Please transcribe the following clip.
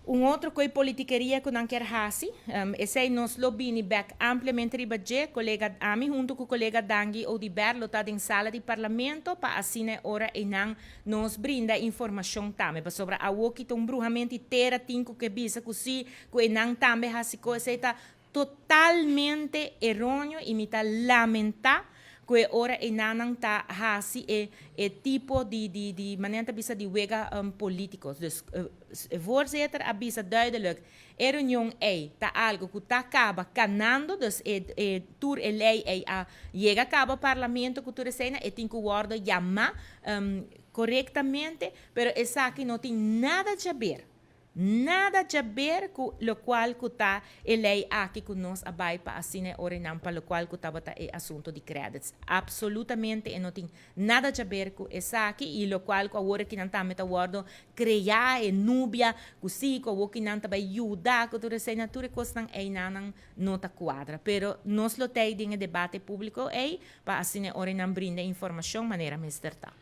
Um outro coi politiqueria que não quer hasi, esse nos lobbying back ampliamente ribaje, colega Ami junto com o colega Dangi ou de Berlo tá em sala de parlamento para assim ora e não nos brinda informação também sobre a o que um bruhamento inteira tinco que bisa così que não também hasi coisa está totalmente errôneo e me tá lamentar que ora e nanang ta hasi e tipo de maneira bisa de wega políticos. Dus voorzitter abisa duidelijk er union ta algo que ta acaba canando dus tur e lei a llega acaba parlamento que tu resena e tem que guarda chama corretamente, pero essa aqui não tem nada a ver. Nada a ver com o qual está a lei aqui que nós abai para assinar orinam para o qual está o assunto de créditos. Absolutamente e não tem nada a ver com essa aqui e o qual que agora que não está metawado criar e núbia que sim que o que não está ajudar que tudo essa natura coisa não não está quadra. Pero nós lo tem em debate público e para assinar orinam brinda informação maneira misterta.